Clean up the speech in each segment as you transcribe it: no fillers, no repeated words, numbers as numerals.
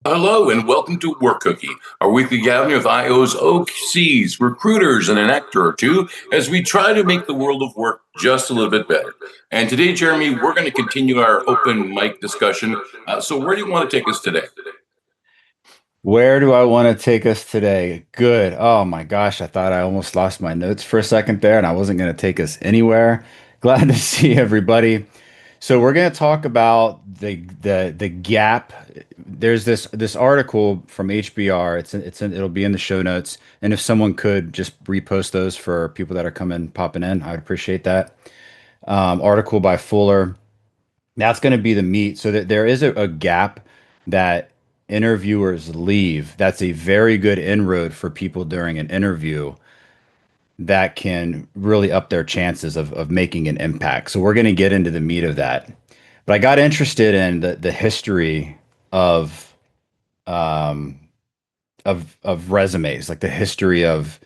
Hello and welcome to Work Cookie, our weekly gathering of IO's OCs, recruiters, and an actor or two as we try to make the world of work just a little bit better. And today, Jeremy, we're going to continue our open mic discussion. So, where do you want to take us today? Where do I want to take us today? Good. Oh my gosh, I thought I almost lost my notes for a second there and I wasn't going to take us anywhere. Glad to see everybody. So we're going to talk about the gap. There's this article from HBR. It'll be in the show notes. And if someone could just repost those for people that are coming popping in, I'd appreciate that. Article by Fuller. That's going to be the meat. So that there is a gap that interviewers leave. That's a very good inroad for people during an interview that can really up their chances of making an impact. So we're going to get into the meat of that. But I got interested in the history of um, of resumes, like the history of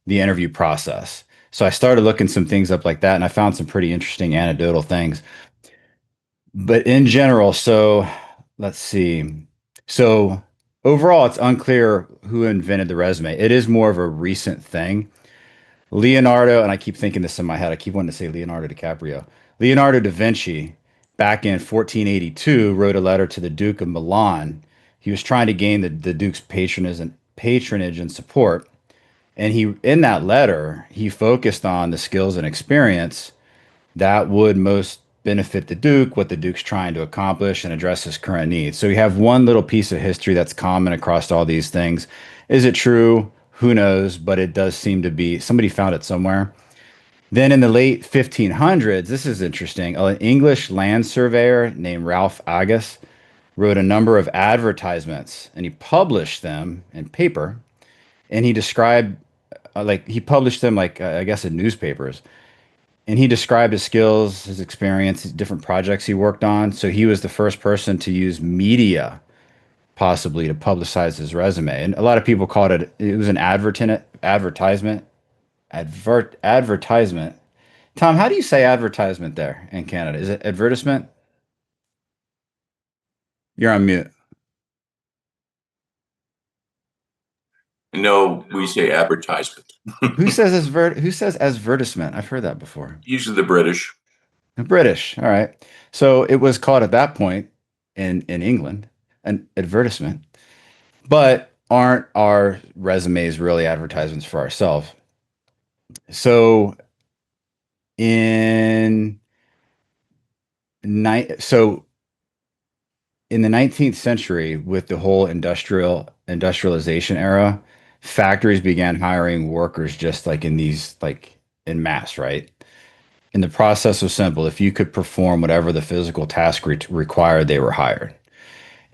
the interview process. So I started looking some things up like that, and I found some pretty interesting anecdotal things. But in general, so let's see. So overall, it's unclear who invented the resume. It is more of a recent thing. Leonardo, and I keep thinking this in my head, I keep wanting to say Leonardo DiCaprio. Leonardo da Vinci, back in 1482, wrote a letter to the Duke of Milan. He was trying to gain the Duke's patronage and support. And in that letter, he focused on the skills and experience that would most benefit the Duke, what the Duke's trying to accomplish, and address his current needs. So you have one little piece of history that's common across all these things. Is it true? Who knows? But it does seem to be somebody found it somewhere. Then in the late 1500s, this is interesting. An English land surveyor named Ralph Agus wrote a number of advertisements and he published them in paper. And he described, he published them, I guess, in newspapers, and he described his skills, his experience, his different projects he worked on. So he was the first person to use media possibly to publicize his resume. And a lot of people called it was an advertisement. Tom, how do you say advertisement there in Canada? Is it advertisement? You're on mute. No, we say advertisement. Who says advertisement? I've heard that before. Usually the British. British. All right. So it was called at that point in England an advertisement. But aren't our resumes really advertisements for ourselves? So in so in the 19th century, with the whole industrialization era, factories began hiring workers just like in these like in mass, right? And the process was simple. If you could perform whatever the physical task required, they were hired.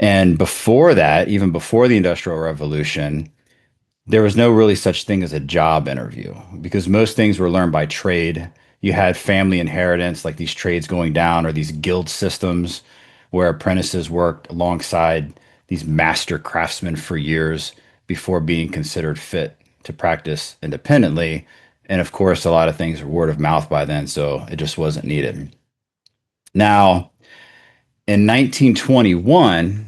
And before that, even before the Industrial Revolution, there was no really such thing as a job interview because most things were learned by trade. You had family inheritance, like these trades going down, or these guild systems where apprentices worked alongside these master craftsmen for years before being considered fit to practice independently. And of course, a lot of things were word of mouth by then, so it just wasn't needed. Now, in 1921,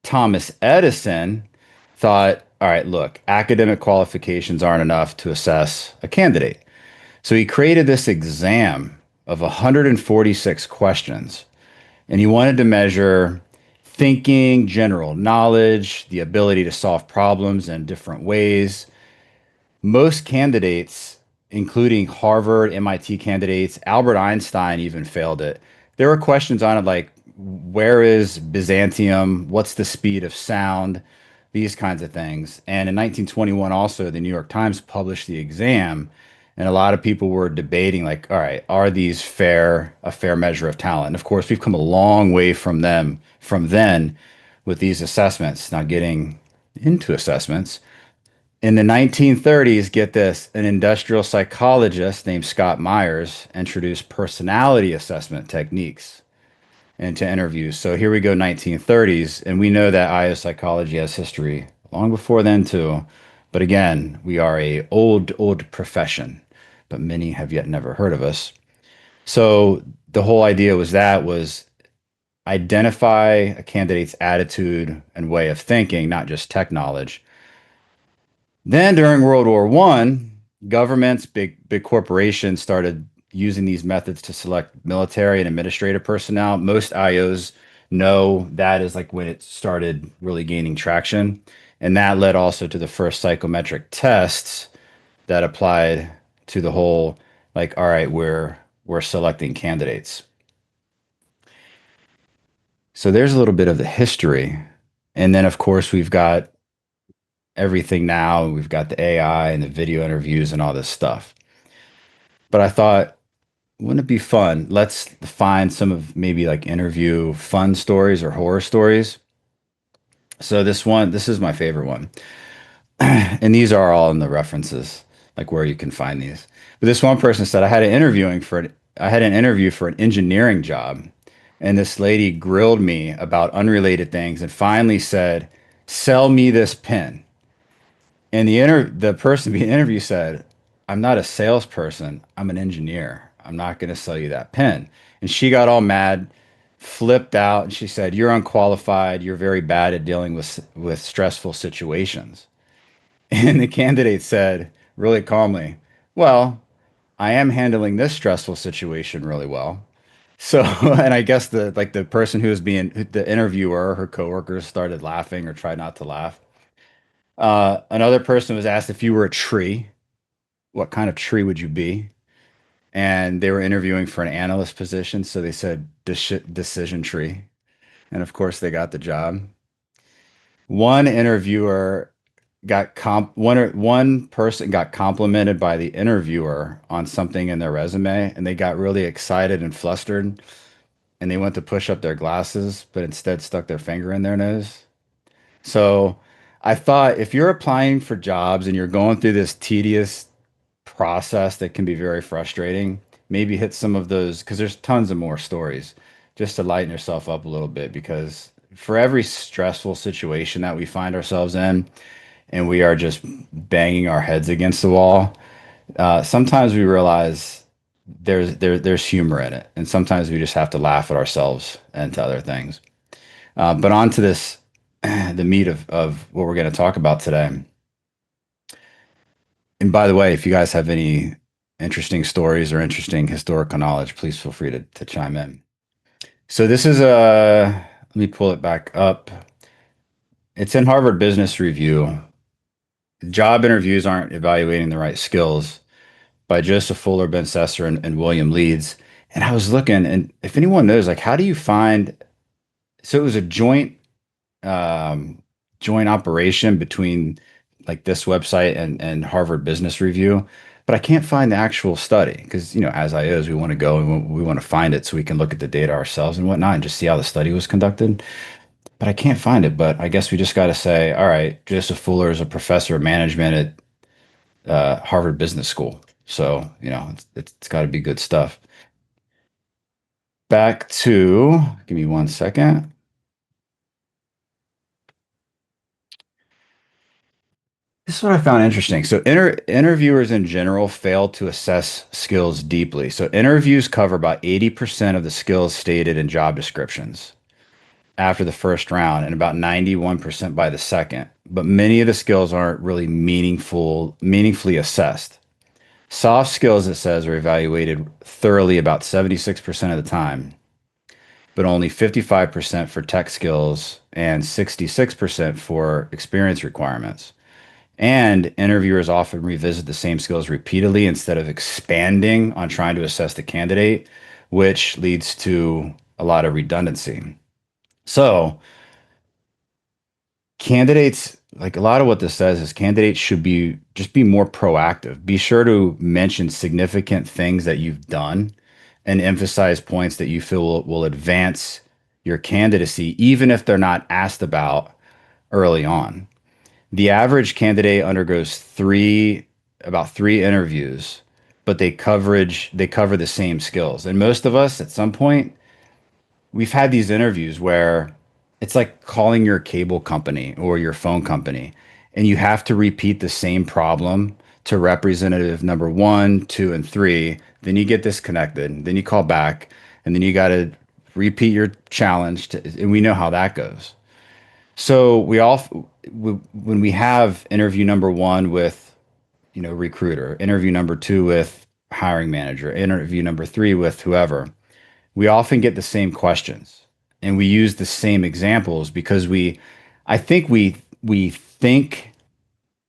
Thomas Edison thought, all right, look, academic qualifications aren't enough to assess a candidate. So he created this exam of 146 questions, and he wanted to measure thinking, general knowledge, the ability to solve problems in different ways. Most candidates, including Harvard, MIT candidates, Albert Einstein even failed it. There were questions on it like, where is Byzantium? What's the speed of sound? These kinds of things. And in 1921, also, the New York Times published the exam, and a lot of people were debating, like, all right, are these a fair measure of talent? And of course, we've come a long way from then with these assessments. Now, getting into assessments, in the 1930s, get this, an industrial psychologist named Scott Myers introduced personality assessment techniques into interviews. So here we go, 1930s, and we know that IO psychology has history long before then too. But again, we are a old profession, but many have yet never heard of us. So the whole idea was identify a candidate's attitude and way of thinking, not just tech knowledge. Then during World War One, governments, big corporations started using these methods to select military and administrative personnel. Most IOs know that is like when it started really gaining traction. And that led also to the first psychometric tests that applied to the whole, like, all right, we're selecting candidates. So there's a little bit of the history. And then of course we've got everything now. We've got the AI and the video interviews and all this stuff. But I thought, wouldn't it be fun? Let's find some of maybe like interview fun stories or horror stories. So this is my favorite one. And these are all in the references, like where you can find these. But this one person said, I had an interview for an engineering job, and this lady grilled me about unrelated things and finally said, "Sell me this pen." And the person being interviewed said, "I'm not a salesperson. I'm an engineer. I'm not going to sell you that pen." And she got all mad, flipped out, and she said, "You're unqualified. You're very bad at dealing with stressful situations." And the candidate said really calmly, "Well, I am handling this stressful situation really well." So, and I guess the person who was being the interviewer, her coworkers started laughing or tried not to laugh. Another person was asked if you were a tree, what kind of tree would you be? And they were interviewing for an analyst position, so they said decision tree. And of course, they got the job. One interviewer one person got complimented by the interviewer on something in their resume, and they got really excited and flustered, and they went to push up their glasses, but instead stuck their finger in their nose. So I thought if you're applying for jobs and you're going through this tedious process that can be very frustrating, maybe hit some of those because there's tons of more stories just to lighten yourself up a little bit because for every stressful situation that we find ourselves in and we are just banging our heads against the wall, sometimes we realize there's humor in it, and sometimes we just have to laugh at ourselves and to other things. But on to this, the meat of what we're going to talk about today. And by the way, if you guys have any interesting stories or interesting historical knowledge, please feel free to chime in. So this is let me pull it back up. It's in Harvard Business Review. Job interviews aren't evaluating the right skills by Joseph Fuller, Ben Sesser, and William Leeds. And I was looking, and if anyone knows, like, how do you find? So it was a um, joint operation between like this website and Harvard Business Review, but I can't find the actual study because, as IOs, we want to go and we want to find it so we can look at the data ourselves and whatnot and just see how the study was conducted. But I can't find it. But I guess we just got to say, all right, Joseph Fuller is a professor of management at Harvard Business School. So, it's got to be good stuff. Back to, give me one second. This is what I found interesting. So, interviewers in general fail to assess skills deeply. So, interviews cover about 80% of the skills stated in job descriptions after the first round and about 91% by the second. But many of the skills aren't really meaningfully assessed. Soft skills, it says, are evaluated thoroughly about 76% of the time, but only 55% for tech skills and 66% for experience requirements. And interviewers often revisit the same skills repeatedly instead of expanding on trying to assess the candidate, which leads to a lot of redundancy. So, candidates, like a lot of what this says is candidates should be more proactive. Be sure to mention significant things that you've done and emphasize points that you feel will advance your candidacy, even if they're not asked about early on. The average candidate undergoes about three interviews, but they cover the same skills. And most of us at some point, we've had these interviews where it's like calling your cable company or your phone company, and you have to repeat the same problem to representative number one, two, and three. Then you get disconnected. Then you call back, and then you got to repeat your challenge, and we know how that goes. So when we have interview number one with, recruiter, interview number two with hiring manager, interview number three with whoever, we often get the same questions and we use the same examples because I think we think,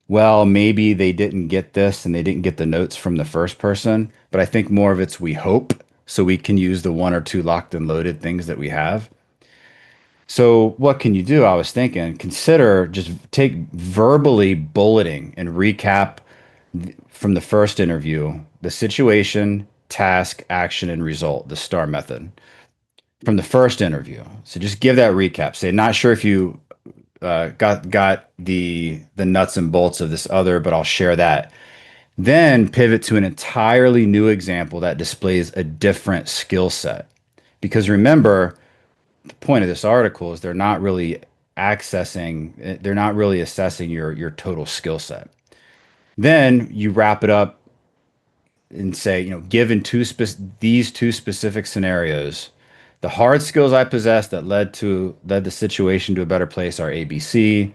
well, maybe they didn't get this and they didn't get the notes from the first person, but I think more of it's we hope so we can use the one or two locked and loaded things that we have. So what can you do? I was thinking, consider just take verbally bulleting and recap from the first interview, the situation, task, action, and result, the STAR method from the first interview. So just give that recap. Say, not sure if you got the nuts and bolts of this other, but I'll share that. Then pivot to an entirely new example that displays a different skill set. Because remember, the point of this article is they're not really assessing your total skill set. Then you wrap it up and say, given these two specific scenarios, the hard skills I possess that led the situation to a better place are ABC.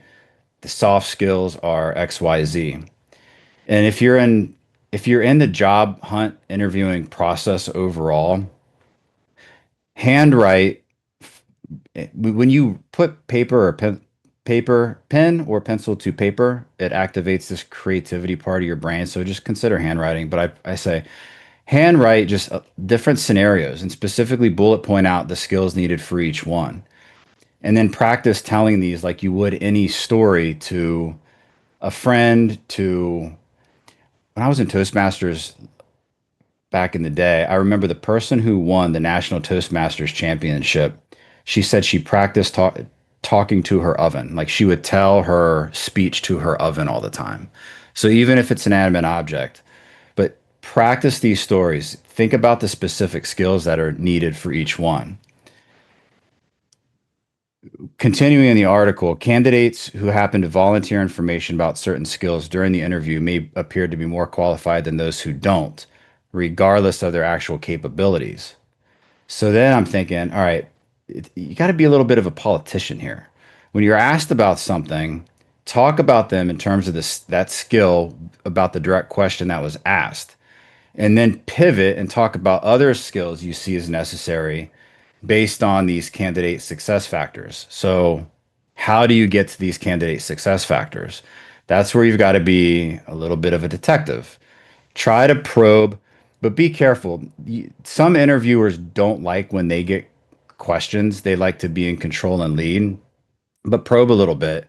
The soft skills are XYZ. And if you're in the job hunt interviewing process overall, handwrite when you put pen or pencil to paper, it activates this creativity part of your brain. So just consider handwriting. But I say handwrite just different scenarios and specifically bullet point out the skills needed for each one. And then practice telling these like you would any story to a friend, to when I was in Toastmasters back in the day, I remember the person who won the National Toastmasters Championship. She said she practiced talking to her oven. Like she would tell her speech to her oven all the time. So even if it's an inanimate object, but practice these stories. Think about the specific skills that are needed for each one. Continuing in the article, candidates who happen to volunteer information about certain skills during the interview may appear to be more qualified than those who don't, regardless of their actual capabilities. So then I'm thinking, all right, you got to be a little bit of a politician here. When you're asked about something, talk about them in terms of that skill about the direct question that was asked, and then pivot and talk about other skills you see as necessary based on these candidate success factors. So, how do you get to these candidate success factors? That's where you've got to be a little bit of a detective. Try to probe, but be careful. Some interviewers don't like when they get questions, they like to be in control and lead, but probe a little bit.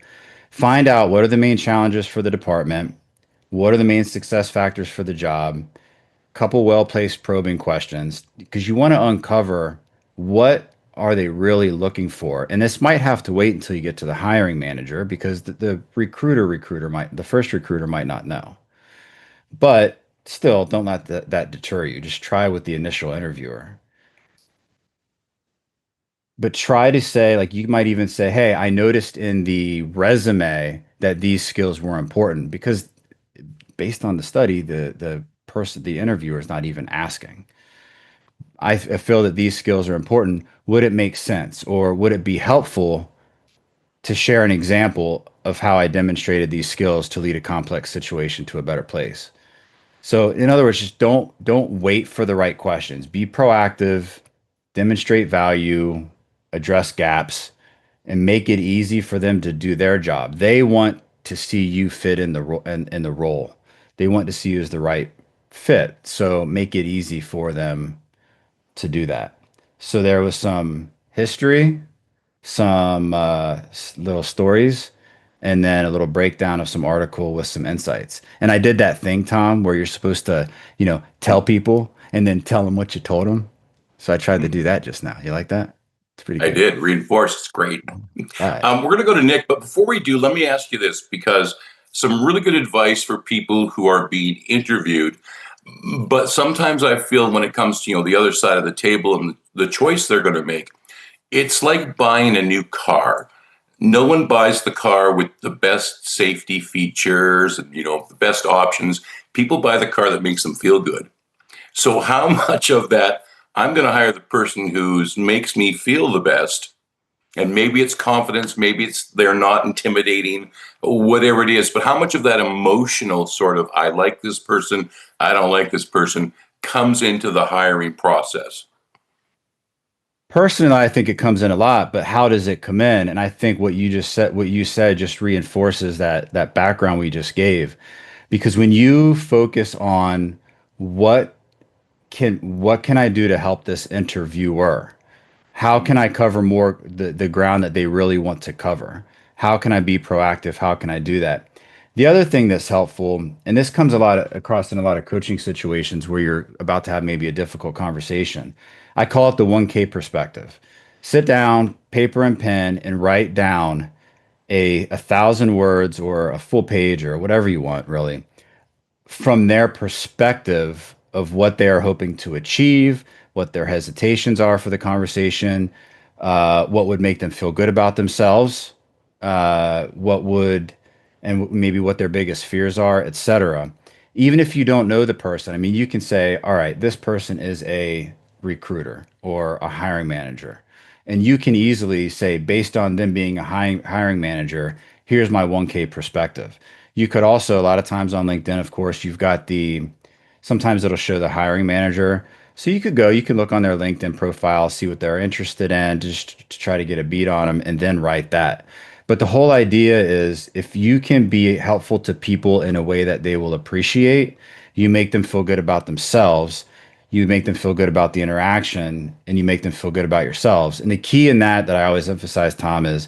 Find out what are the main challenges for the department, what are the main success factors for the job, couple well-placed probing questions because you want to uncover what are they really looking for. And this might have to wait until you get to the hiring manager because the first recruiter might not know. But still, don't let that deter you. Just try with the initial interviewer. But try to say, like, you might even say, hey, I noticed in the resume that these skills were important because based on the study, the interviewer is not even asking. I feel that these skills are important. Would it make sense or would it be helpful to share an example of how I demonstrated these skills to lead a complex situation to a better place? So in other words, just don't wait for the right questions. Be proactive, demonstrate value, address gaps, and make it easy for them to do their job. They want to see you fit in the role. They want to see you as the right fit. So make it easy for them to do that. So there was some history, some little stories, and then a little breakdown of some article with some insights. And I did that thing, Tom, where you're supposed to, tell people and then tell them what you told them. So I tried to do that just now. You like that? It's pretty I good. did reinforce. It's great. All right. We're going to go to Nick, but before we do, let me ask you this because some really good advice for people who are being interviewed. But sometimes I feel when it comes to the other side of the table and the choice they're going to make, it's like buying a new car. No one buys the car with the best safety features and the best options. People buy the car that makes them feel good. So how much of that I'm going to hire the person who makes me feel the best. And maybe it's confidence, maybe it's they're not intimidating, whatever it is. But how much of that emotional sort of, I like this person, I don't like this person, comes into the hiring process? Personally, I think it comes in a lot, but how does it come in? And I think what you said just reinforces that background we just gave. Because when you focus on what what can I do to help this interviewer? How can I cover more the ground that they really want to cover? How can I be proactive? How can I do that? The other thing that's helpful, and this comes across in a lot of coaching situations where you're about to have maybe a difficult conversation. I call it the 1K perspective. Sit down, paper and pen, and write down a thousand words or a full page or whatever you want, really, from their perspective of what they are hoping to achieve, what their hesitations are for the conversation, what would make them feel good about themselves, what would, and maybe what their biggest fears are, etc. Even if you don't know the person, I mean, you can say, all right, this person is a recruiter or a hiring manager. And you can easily say, based on them being a hiring manager, here's my 1K perspective. You could also, a lot of times on LinkedIn, of course, you've got sometimes it'll show the hiring manager. So you can look on their LinkedIn profile, see what they're interested in, just to try to get a beat on them, and then write that. But the whole idea is if you can be helpful to people in a way that they will appreciate, you make them feel good about themselves, you make them feel good about the interaction, and you make them feel good about yourselves. And the key in that I always emphasize, Tom, is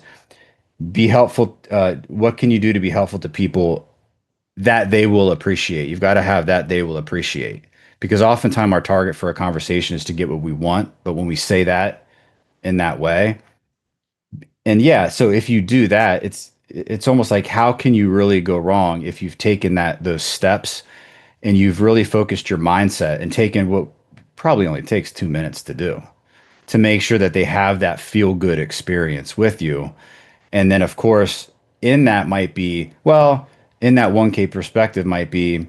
be helpful. What can you do to be helpful to people that they will appreciate? You've got to have that they will appreciate. Because oftentimes our target for a conversation is to get what we want. But when we say that in that way, and yeah, so if you do that, it's almost like how can you really go wrong if you've taken those steps and you've really focused your mindset and taken what probably only takes 2 minutes to do to make sure that they have that feel good experience with you. And then, of course, in that might be, well, in that 1K perspective might be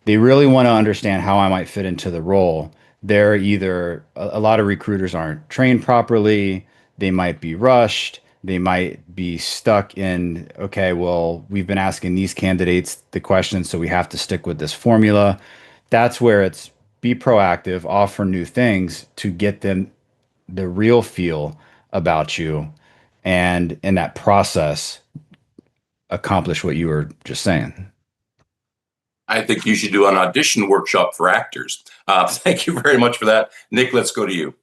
they really want to understand how I might fit into the role. They're either, a lot of recruiters aren't trained properly, they might be rushed, they might be stuck in, okay, well, we've been asking these candidates the questions, so we have to stick with this formula. That's where it's be proactive, offer new things to get them the real feel about you, and in that process accomplish what you were just saying. I think you should do an audition workshop for actors. Thank you very much for that. Nick, let's go to you.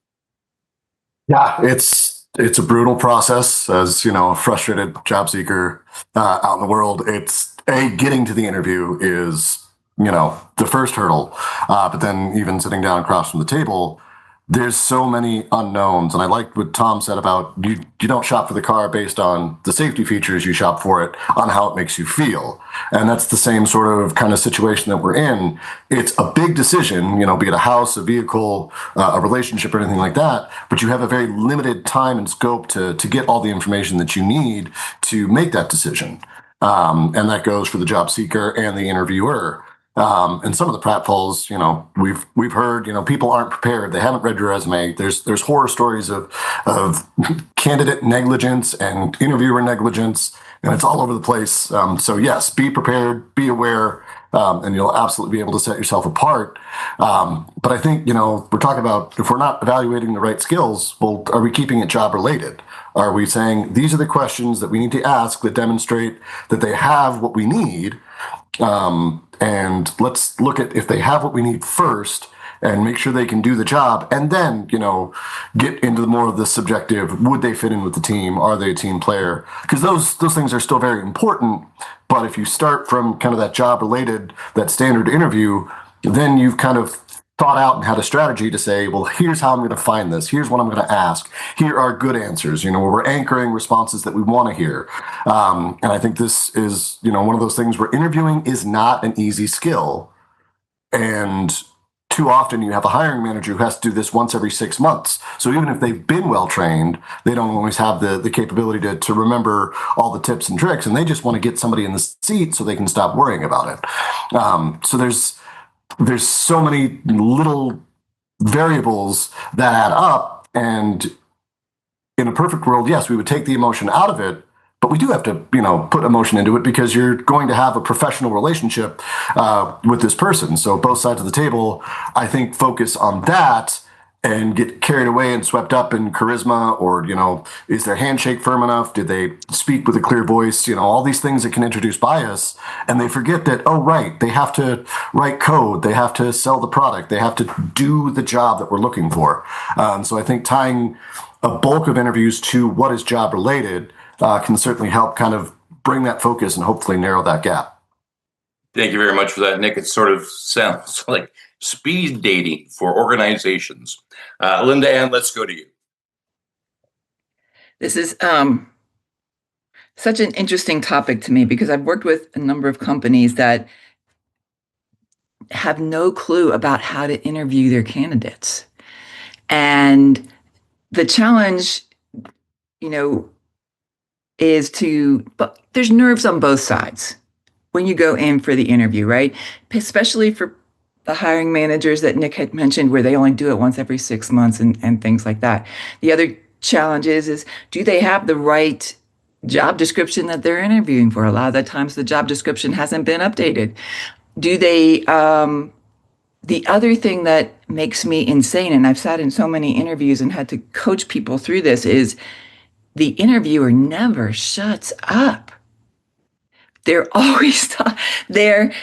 Yeah, it's a brutal process. As you know, a frustrated job seeker out in the world, it's getting to the interview is the first hurdle. But then even sitting down across from the table, there's so many unknowns. And I liked what Tom said about you don't shop for the car based on the safety features, you shop for it on how it makes you feel. And that's the same sort of kind of situation that we're in. It's a big decision, be it a house, a vehicle, a relationship, or anything like that. But you have a very limited time and scope to get all the information that you need to make that decision. And that goes for the job seeker and the interviewer. And some of the pratfalls, we've heard, people aren't prepared. They haven't read your resume. There's horror stories of candidate negligence and interviewer negligence, and it's all over the place. So yes, be prepared, be aware, and you'll absolutely be able to set yourself apart. But I think, we're talking about if we're not evaluating the right skills, well, are we keeping it job related? Are we saying these are the questions that we need to ask that demonstrate that they have what we need? And let's look at if they have what we need first and make sure they can do the job. And then, get into more of the subjective. Would they fit in with the team? Are they a team player? Because those things are still very important. But if you start from kind of that job related, that standard interview, then you've kind of thought out and had a strategy to say, well, here's how I'm going to find this. Here's what I'm going to ask. Here are good answers, where we're anchoring responses that we want to hear. And I think this is, one of those things where interviewing is not an easy skill. And too often you have a hiring manager who has to do this once every 6 months. So even if they've been well trained, they don't always have the capability to remember all the tips and tricks. And they just want to get somebody in the seat so they can stop worrying about it. So there's so many little variables that add up. And in a perfect world, yes, we would take the emotion out of it, but we do have to, put emotion into it because you're going to have a professional relationship with this person. So both sides of the table, I think, focus on that and get carried away and swept up in charisma, or, is their handshake firm enough? Did they speak with a clear voice? All these things that can introduce bias. And they forget that, oh, right, they have to write code. They have to sell the product. They have to do the job that we're looking for. So I think tying a bulk of interviews to what is job related can certainly help kind of bring that focus and hopefully narrow that gap. Thank you very much for that, Nick. It sort of sounds like speed dating for organizations. LindaAnn, let's go to you. This is such an interesting topic to me because I've worked with a number of companies that have no clue about how to interview their candidates. And the challenge, is but there's nerves on both sides when you go in for the interview, right? Especially for the hiring managers that Nick had mentioned, where they only do it once every 6 months and things like that. The other challenge is do they have the right job description that they're interviewing for? A lot of the times the job description hasn't been updated. Do they, the other thing that makes me insane, and I've sat in so many interviews and had to coach people through this, is the interviewer never shuts up. They're always they're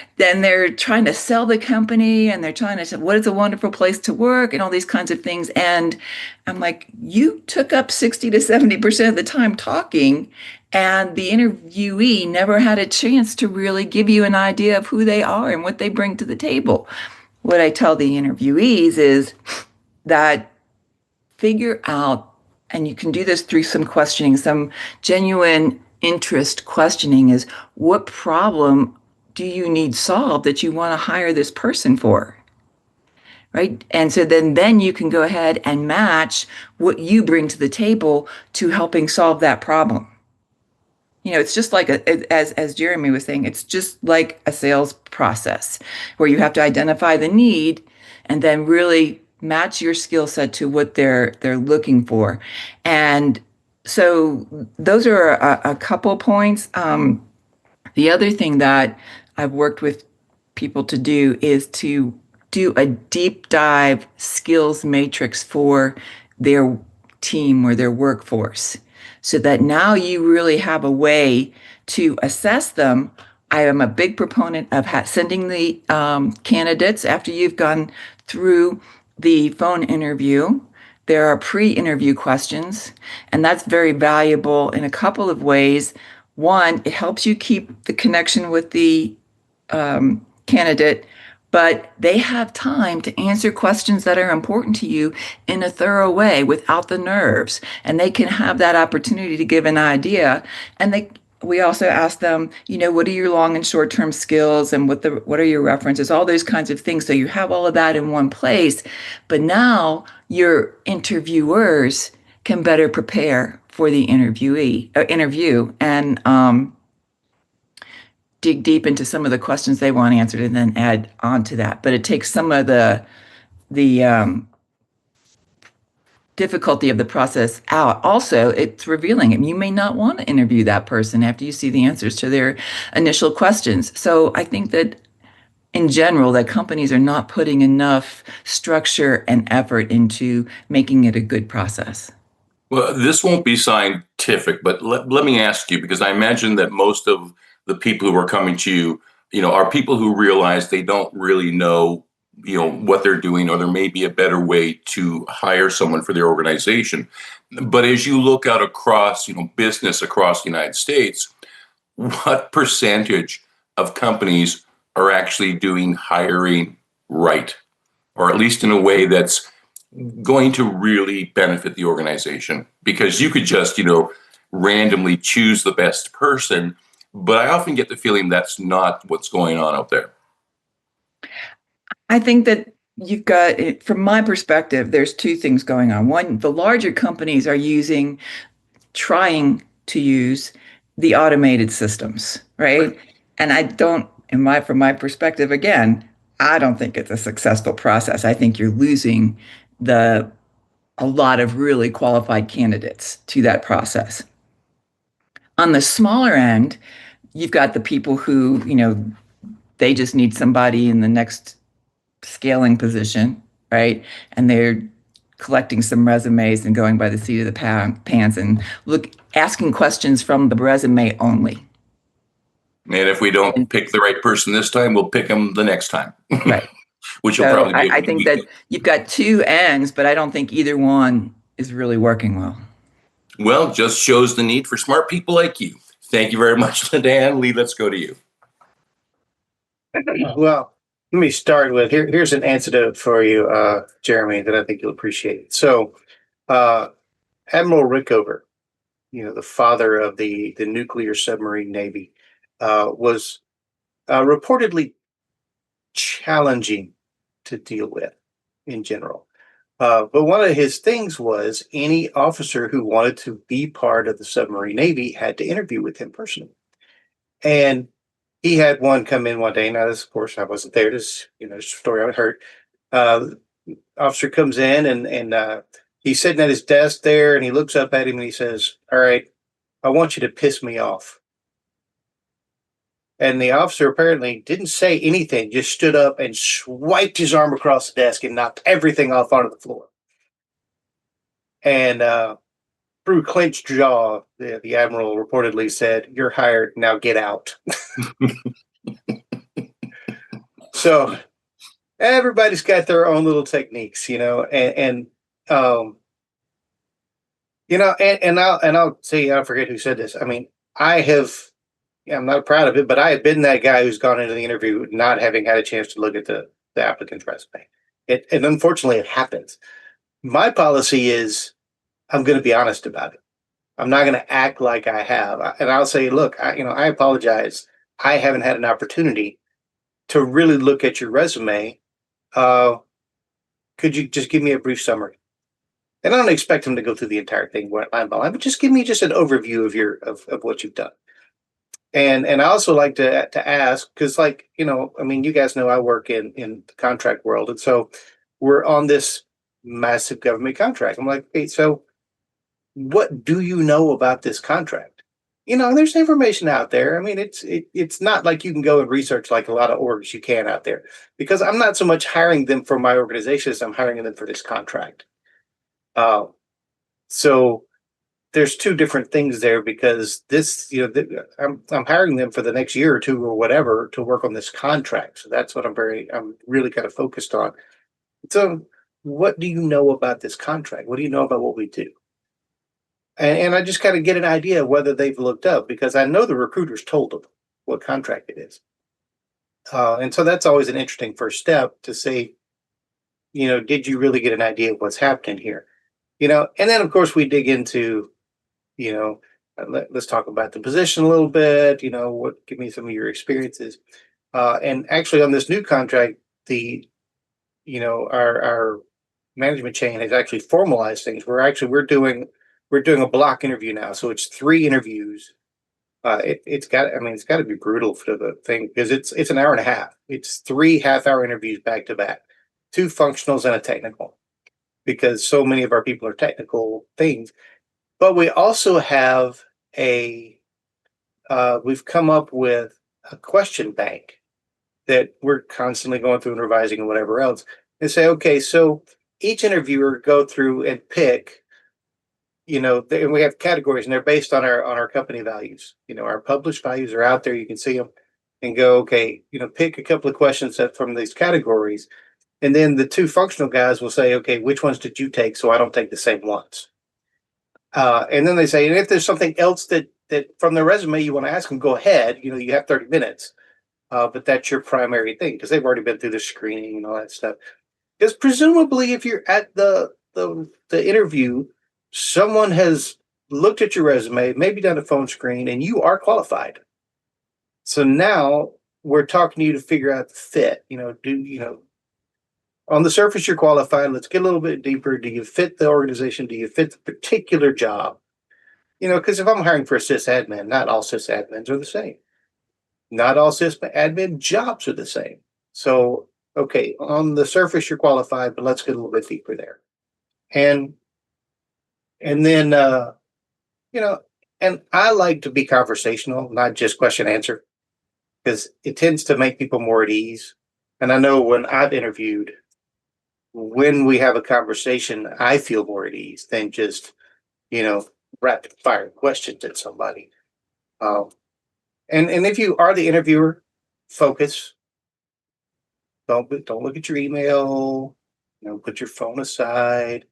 trying to sell the company, and they're trying to say, what is a wonderful place to work and all these kinds of things. And I'm like, you took up 60 to 70% of the time talking, and the interviewee never had a chance to really give you an idea of who they are and what they bring to the table. What I tell the interviewees is that figure out, and you can do this through some questioning, some genuine interest questioning, is what problem do you need solved that you want to hire this person for? Right? And so then you can go ahead and match what you bring to the table to helping solve that problem. It's just like, as Jeremy was saying, it's just like a sales process where you have to identify the need and then really match your skill set to what they're looking for. And so those are a couple points. The other thing that I've worked with people to do is to do a deep dive skills matrix for their team or their workforce, so that now you really have a way to assess them. I am a big proponent of sending the candidates after you've gone through the phone interview. There are pre-interview questions, and that's very valuable in a couple of ways. One, it helps you keep the connection with the candidate, but they have time to answer questions that are important to you in a thorough way without the nerves, and they can have that opportunity to give an idea. And we also ask them, what are your long and short-term skills, and what are your references, all those kinds of things. So you have all of that in one place, but now your interviewers can better prepare for the interview and dig deep into some of the questions they want answered and then add on to that. But it takes some of the difficulty of the process out. Also, it's revealing. You may not want to interview that person after you see the answers to their initial questions. So I think that in general, that companies are not putting enough structure and effort into making it a good process. Well, this won't be scientific, but let me ask you, because I imagine that most of the people who are coming to you, are people who realize they don't really know, what they're doing, or there may be a better way to hire someone for their organization. But as you look out across, business across the United States, what percentage of companies are actually doing hiring right, or at least in a way that's going to really benefit the organization? Because you could just, randomly choose the best person, but I often get the feeling that's not what's going on out there. I think that you've got, from my perspective, there's two things going on. One, the larger companies are trying to use the automated systems, right? And I don't, from my perspective, again, I don't think it's a successful process. I think you're losing a lot of really qualified candidates to that process. On the smaller end, you've got the people who, they just need somebody in the next scaling position, right? And they're collecting some resumes and going by the seat of the pants and asking questions from the resume only. And if we don't pick the right person this time, we'll pick them the next time. Right. Which will So probably be I think that you've got two ends, but I don't think either one is really working well. Well, just shows the need for smart people like you. Thank you very much, LindaAnn. Lee, let's go to you. Well, let me start with here's an antidote for you, Jeremy, that I think you'll appreciate. So, Admiral Rickover, the father of the nuclear submarine navy, was reportedly challenging to deal with in general. But one of his things was any officer who wanted to be part of the submarine navy had to interview with him personally. And he had one come in one day. Now, this, of course, I wasn't there. This, story I heard. Officer comes in and he's sitting at his desk there, and he looks up at him and he says, "All right, I want you to piss me off." And the officer apparently didn't say anything, just stood up and swiped his arm across the desk and knocked everything off onto the floor. And through clenched jaw, the admiral reportedly said, "You're hired. Now get out." So everybody's got their own little techniques, and I'll say, I forget who said this. I mean, I'm not proud of it, but I have been that guy who's gone into the interview not having had a chance to look at the applicant's resume. And unfortunately, it happens. My policy is I'm going to be honest about it. I'm not going to act like I have. And I'll say, look, I apologize. I haven't had an opportunity to really look at your resume. Could you just give me a brief summary? And I don't expect them to go through the entire thing line by line, but just give me just an overview of what you've done. And I also like to ask, because you guys know I work in the contract world. And so we're on this massive government contract. I'm like, hey, so what do you know about this contract? There's information out there. I mean, it's not like you can go and research like a lot of orgs you can out there, because I'm not so much hiring them for my organization as I'm hiring them for this contract. So there's two different things there, because this, I'm hiring them for the next year or two or whatever to work on this contract. So that's what I'm really kind of focused on. So what do you know about this contract? What do you know about what we do? And I just kind of get an idea of whether they've looked up, because I know the recruiters told them what contract it is. And so that's always an interesting first step to say, did you really get an idea of what's happening here? And then, of course, we dig into, let's talk about the position a little bit, give me some of your experiences. And actually on this new contract, our management chain has actually formalized things. We're doing a block interview now. So it's 3 interviews. It's got to be brutal for the thing, because it's an hour and a half. It's 3 half-hour interviews back to back, 2 functionals and a technical, because so many of our people are technical things. But we also have we've come up with a question bank that we're constantly going through and revising and whatever else, and say, okay, so each interviewer go through and pick, and we have categories, and they're based on our company values. Our published values are out there. You can see them and go, okay, pick a couple of questions from these categories. And then the 2 functional guys will say, okay, which ones did you take? So I don't take the same ones. And then they say, and if there's something else that from the resume you want to ask them, go ahead. You have 30 minutes, but that's your primary thing, because they've already been through the screening and all that stuff. Because presumably, if you're at the interview, someone has looked at your resume, maybe done a phone screen, and you are qualified. So now we're talking to you to figure out the fit. On the surface, you're qualified. Let's get a little bit deeper. Do you fit the organization? Do you fit the particular job? Because if I'm hiring for a sysadmin, not all sysadmins are the same. Not all sysadmin jobs are the same. So okay, on the surface you're qualified, but let's get a little bit deeper there. And then you know, and I like to be conversational, not just question answer, because it tends to make people more at ease. And I know when I've interviewed, when we have a conversation, I feel more at ease than just, rapid fire questions at somebody. Um, and if you are the interviewer, focus. Don't look at your email. Put your phone aside.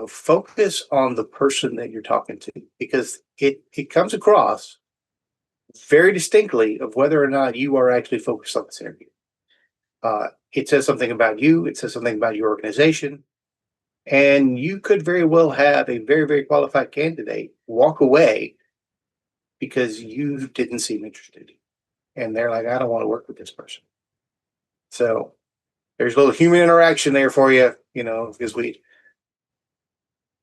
Focus on the person that you're talking to, because it comes across very distinctly of whether or not you are actually focused on this interview. It says something about you. It says something about your organization. And you could very well have a very, very qualified candidate walk away because you didn't seem interested. And they're like, I don't want to work with this person. So there's a little human interaction there for you, because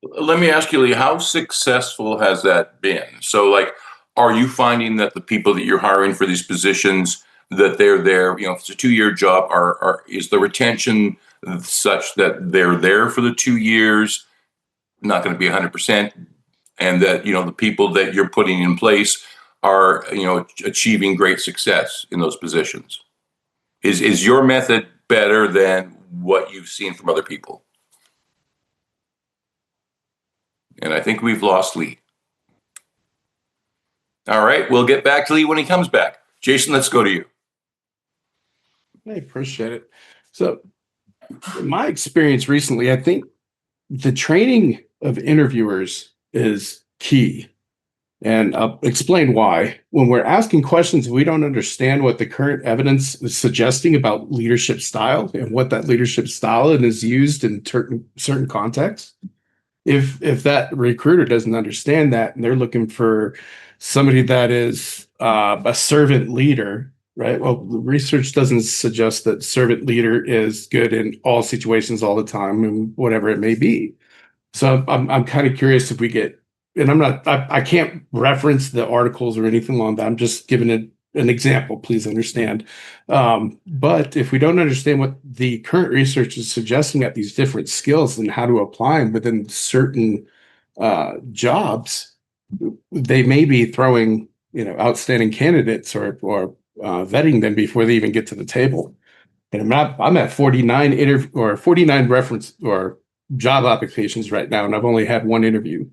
Let me ask you, Lee, how successful has that been? So, like, are you finding that the people that you're hiring for these positions, that they're there, if it's a 2-year job, is the retention such that they're there for the 2 years, not going to be 100%, and that, the people that you're putting in place are, achieving great success in those positions? Is your method better than what you've seen from other people? And I think we've lost Lee. All right, we'll get back to Lee when he comes back. Jason, let's go to you. I appreciate it. So, in my experience recently, I think the training of interviewers is key. And I'll explain why. When we're asking questions, we don't understand what the current evidence is suggesting about leadership style and what that leadership style is used in certain contexts. If that recruiter doesn't understand that and they're looking for somebody that is a servant leader, right? Well, the research doesn't suggest that servant leader is good in all situations all the time and whatever it may be. So I'm kind of curious if we get, and I can't reference the articles or anything along that. I'm just giving it an example, please understand. But if we don't understand what the current research is suggesting at these different skills and how to apply them within certain jobs, they may be throwing, outstanding candidates or vetting them before they even get to the table. And I'm at 49 reference or job applications right now, and I've only had one interview.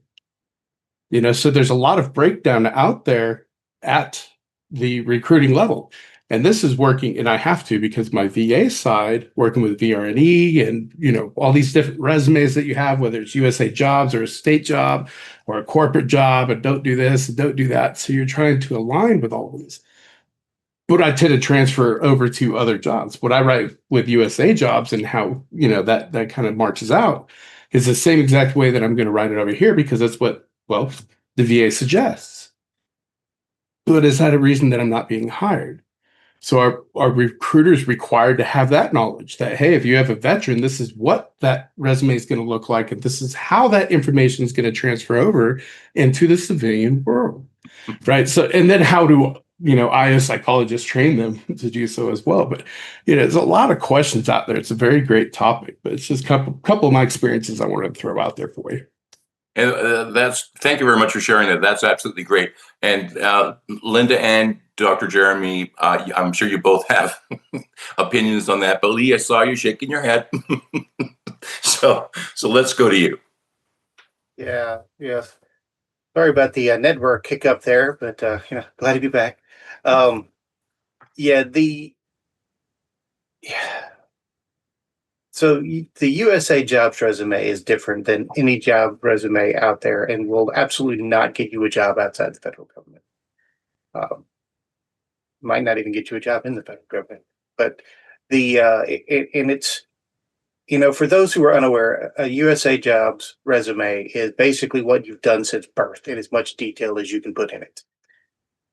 So there's a lot of breakdown out there at the recruiting level. And this is working, and I have to, because my VA side, working with VRNE and, all these different resumes that you have, whether it's USA jobs or a state job or a corporate job, and don't do this and don't do that. So you're trying to align with all of these. But I tend to transfer over to other jobs. What I write with USA jobs and how, that kind of marches out is the same exact way that I'm going to write it over here, because that's what, the VA suggests. But is that a reason that I'm not being hired? So are recruiters required to have that knowledge that, hey, if you have a veteran, this is what that resume is going to look like, and this is how that information is going to transfer over into the civilian world, right? So, and then how do IO psychologists train them to do so as well? But there's a lot of questions out there. It's a very great topic, but it's just a couple of my experiences I wanted to throw out there for you. And thank you very much for sharing that. That's absolutely great. And LindaAnn, Dr. Jeremy, I'm sure you both have opinions on that. But Lee, I saw you shaking your head. So let's go to you. Yeah. Sorry about the network kick up there, but glad to be back. So the USA jobs resume is different than any job resume out there, and will absolutely not get you a job outside the federal government. Might not even get you a job in the federal government. But it's, for those who are unaware, a USA jobs resume is basically what you've done since birth in as much detail as you can put in it.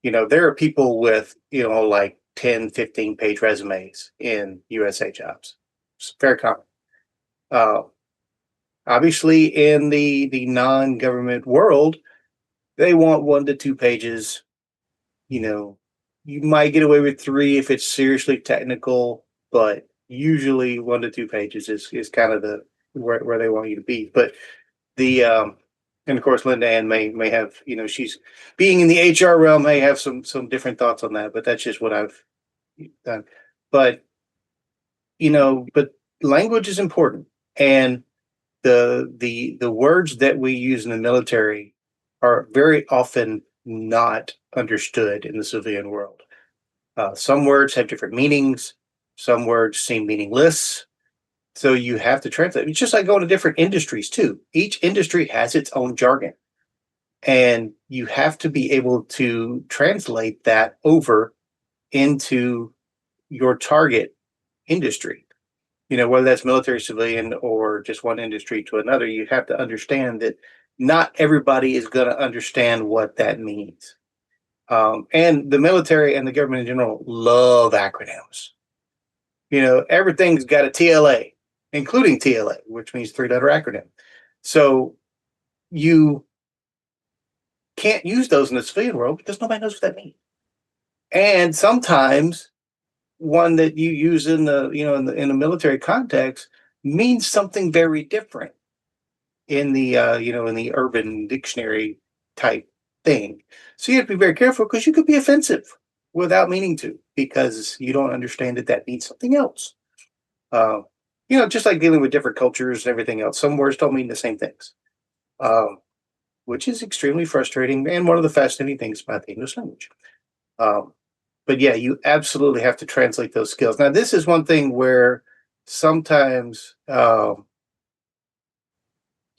There are people with, like 10, 15-page resumes in USA jobs. It's very common. Obviously, in the non-government world, they want 1 to 2 pages. You might get away with 3 if it's seriously technical, but usually 1 to 2 pages is kind of the where they want you to be. But the and of course LindaAnn may have, she's being in the HR realm, may have some different thoughts on that, but that's just what I've done. But but language is important, and the words that we use in the military are very often not understood in the civilian world. Some words have different meanings. Some words seem meaningless. So you have to translate. It's just like going to different industries too. Each industry has its own jargon, and you have to be able to translate that over into your target industry. Whether that's military, civilian, or just one industry to another, you have to understand that not everybody is going to understand what that means. And the military and the government in general love acronyms. Everything's got a TLA, including TLA, which means 3-letter acronym. So you can't use those in the civilian world because nobody knows what that means. And sometimes one that you use in the in the military context means something very different in the in the urban dictionary type thing. So you have to be very careful, because you could be offensive without meaning to, because you don't understand that means something else. Just like dealing with different cultures and everything else, some words don't mean the same things, which is extremely frustrating and one of the fascinating things about the English language. But yeah, you absolutely have to translate those skills. Now, this is one thing where sometimes,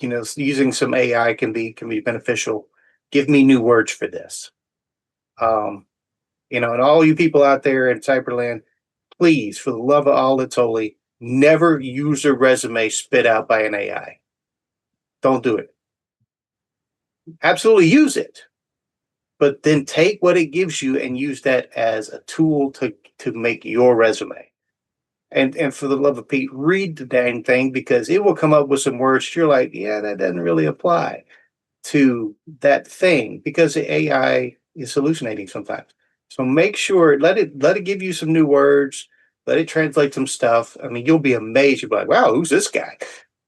using some AI can be beneficial. Give me new words for this. And all you people out there in Cyberland, please, for the love of all that's holy, never use a resume spit out by an AI. Don't do it. Absolutely use it, but then take what it gives you and use that as a tool to make your resume. And for the love of Pete, read the dang thing, because it will come up with some words you're like, yeah, that doesn't really apply to that thing, because the AI is hallucinating sometimes. So make sure, let it give you some new words, let it translate some stuff. I mean, you'll be amazed. You'll be like, wow, who's this guy?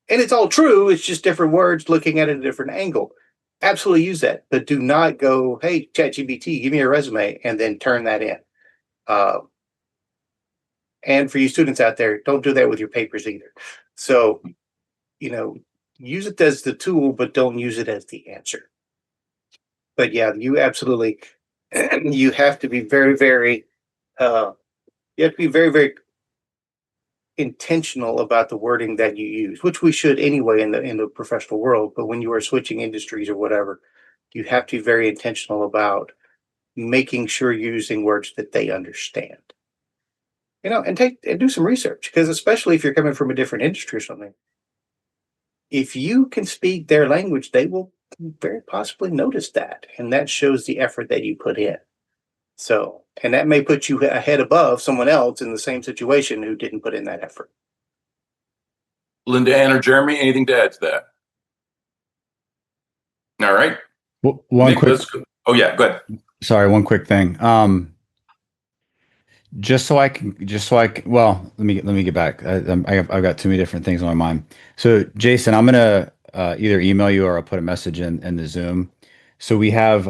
And it's all true. It's just different words looking at it at a different angle. Absolutely use that, but do not go, hey, ChatGPT, give me a resume, and then turn that in. And for you students out there, don't do that with your papers either. So, use it as the tool, but don't use it as the answer. But yeah, you absolutely, you have to be very, very, very intentional about the wording that you use, which we should anyway in the professional world. But when you are switching industries or whatever, you have to be very intentional about making sure you're using words that they understand. And do some research, because especially if you're coming from a different industry or something, if you can speak their language, they will very possibly notice that, and that shows the effort that you put in. So, and that may put you ahead above someone else in the same situation who didn't put in that effort. LindaAnn or Jeremy, anything to add to that? All right. One quick. Oh yeah, go ahead. Sorry, one quick thing. Just so I can. Well, let me get back. I've got too many different things on my mind. So, Jason, I'm gonna either email you or I'll put a message in the Zoom. So we have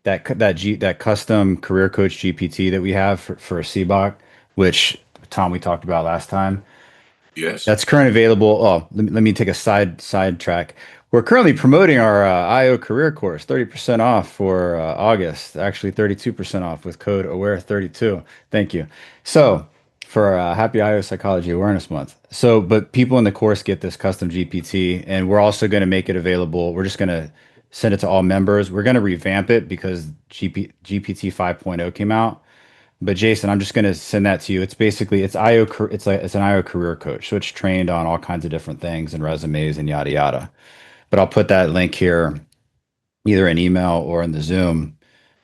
that custom career coach GPT that we have for CBOC, which Tom we talked about last time. Yes. That's currently available. Oh, let me take a side track. We're currently promoting our IO career course, 30% off for August. Actually, 32% off with code AWARE32. Thank you. So for Happy IO Psychology Awareness Month. So, but people in the course get this custom GPT, and we're also going to make it available. We're just going to send it to all members. We're going to revamp it because GPT 5.0 came out. But Jason, I'm just going to send that to you. It's basically it's an IO career coach, so it's trained on all kinds of different things and resumes and yada yada. But I'll put that link here, either in email or in the Zoom,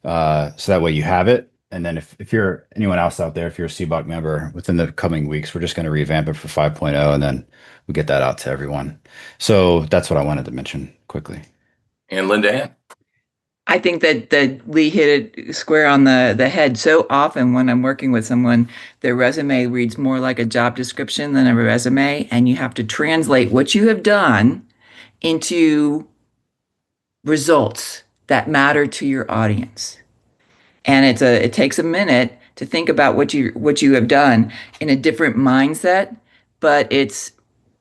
so that way you have it. And then if you're anyone else out there, if you're a CBOC member, within the coming weeks, we're just going to revamp it for 5.0, and then we get that out to everyone. So that's what I wanted to mention quickly. And LindaAnn. I think that Lee hit it square on the head. So often when I'm working with someone, their resume reads more like a job description than a resume, and you have to translate what you have done into results that matter to your audience. And it takes a minute to think about what you have done in a different mindset, but it's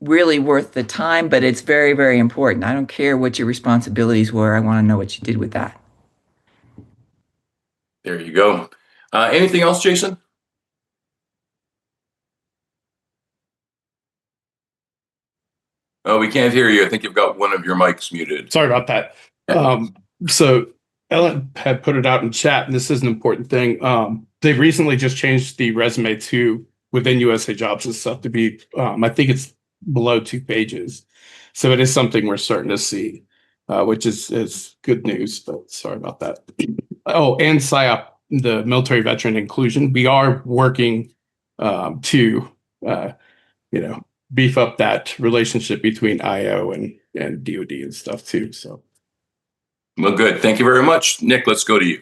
really worth the time, but it's very, very important. I don't care what your responsibilities were. I want to know what you did with that. There you go. Anything else, Jason? Oh, we can't hear you. I think you've got one of your mics muted. Sorry about that. So Ellen had put it out in chat, and this is an important thing. They've recently just changed the resume to within USA Jobs and stuff to be, I think it's below 2 pages. So it is something we're starting to see, which is good news, but sorry about that. Oh, and PSYOP, the military veteran inclusion, we are working to, beef up that relationship between IO and DoD and stuff too. So, Well, good. Thank you very much. Nick, let's go to you.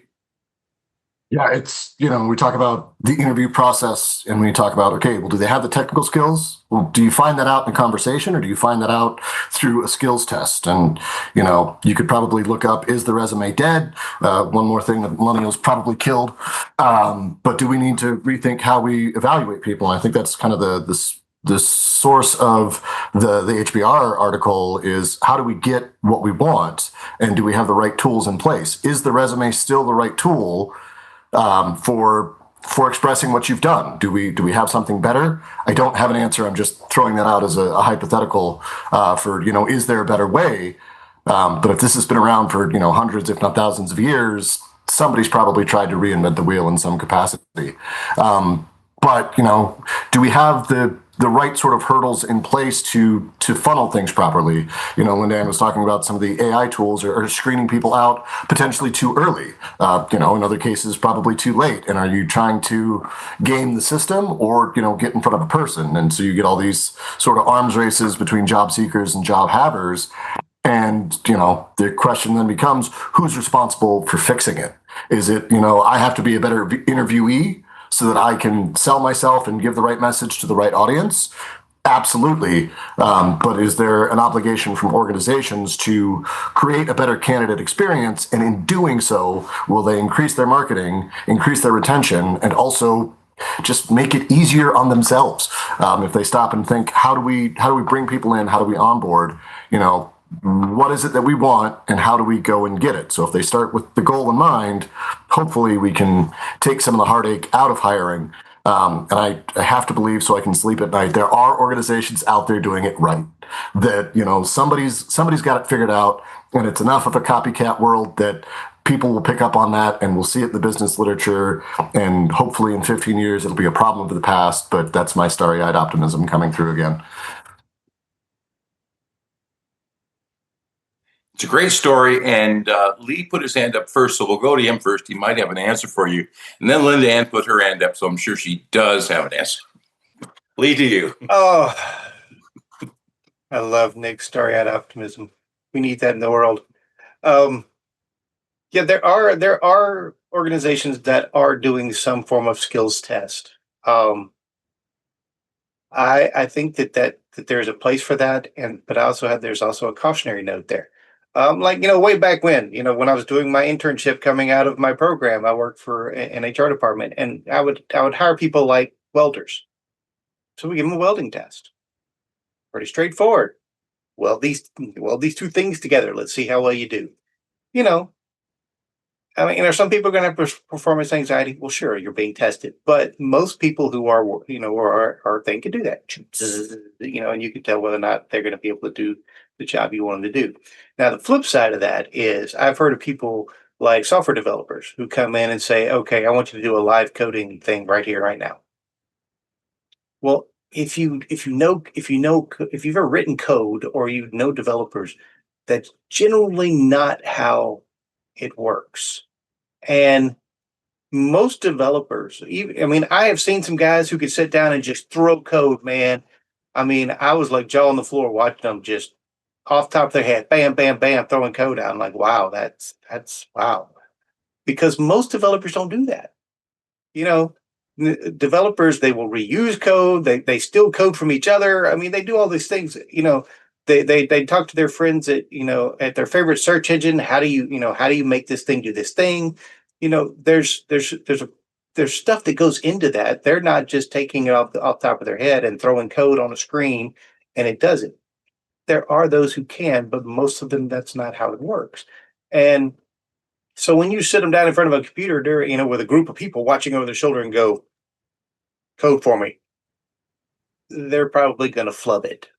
Yeah, it's, we talk about the interview process and we talk about, okay, well, do they have the technical skills? Well, do you find that out in a conversation or do you find that out through a skills test? And, you could probably look up, is the resume dead? One more thing that millennials probably killed. But do we need to rethink how we evaluate people? And I think that's kind of the source of the HBR article is how do we get what we want? And do we have the right tools in place? Is the resume still the right tool for expressing what you've done? Do we have something better? I don't have an answer. I'm just throwing that out as a hypothetical for, is there a better way? But if this has been around for, hundreds, if not thousands of years, somebody's probably tried to reinvent the wheel in some capacity. But, do we have the right sort of hurdles in place to funnel things properly? LindaAnn was talking about some of the AI tools are screening people out potentially too early, in other cases, probably too late. And are you trying to game the system or, get in front of a person? And so you get all these sort of arms races between job seekers and job havers. And, the question then becomes, who's responsible for fixing it? Is it, I have to be a better interviewee so that I can sell myself and give the right message to the right audience? Absolutely. But is there an obligation from organizations to create a better candidate experience? And in doing so, will they increase their marketing, increase their retention, and also just make it easier on themselves? If they stop and think, how do we bring people in? How do we onboard? What is it that we want and how do we go and get it? So if they start with the goal in mind, hopefully we can take some of the heartache out of hiring. And I have to believe, so I can sleep at night, there are organizations out there doing it right. That, somebody's got it figured out, and it's enough of a copycat world that people will pick up on that and we'll see it in the business literature. And hopefully in 15 years, it'll be a problem of the past, but that's my starry-eyed optimism coming through again. It's a great story, and Lee put his hand up first, so we'll go to him first. He might have an answer for you. And then LindaAnn put her hand up, so I'm sure she does have an answer. Lee, to you. Oh, I love Nick's starry-eyed optimism. We need that in the world. Yeah, there are organizations that are doing some form of skills test. I think that there's a place for that, but there's also a cautionary note there. Way back when I was doing my internship coming out of my program, I worked for an HR department, and I would hire people like welders. So we give them a welding test. Pretty straightforward. Weld these two things together. Let's see how well you do. Are some people going to have performance anxiety? Well, sure, you're being tested, but most people who are thing can do that. And you can tell whether or not they're going to be able to do the job you want them to do. Now, the flip side of that is I've heard of people like software developers who come in and say, "Okay, I want you to do a live coding thing right here, right now." Well, if you've ever written code or you know developers, that's generally not how it works. And most developers, I have seen some guys who could sit down and just throw code, man. I was like jaw on the floor watching them just off the top of their head, bam, bam, bam, throwing code out. I'm like, wow, that's wow. Because most developers don't do that. You know, developers, they will reuse code, they steal code from each other. I mean, they do all these things, they talk to their friends at their favorite search engine. How do you make this thing do this thing? There's stuff that goes into that. They're not just taking it off the top of their head and throwing code on a screen and it does it. There are those who can, but most of them, that's not how it works. And so when you sit them down in front of a computer, with a group of people watching over their shoulder and go, code for me, they're probably going to flub it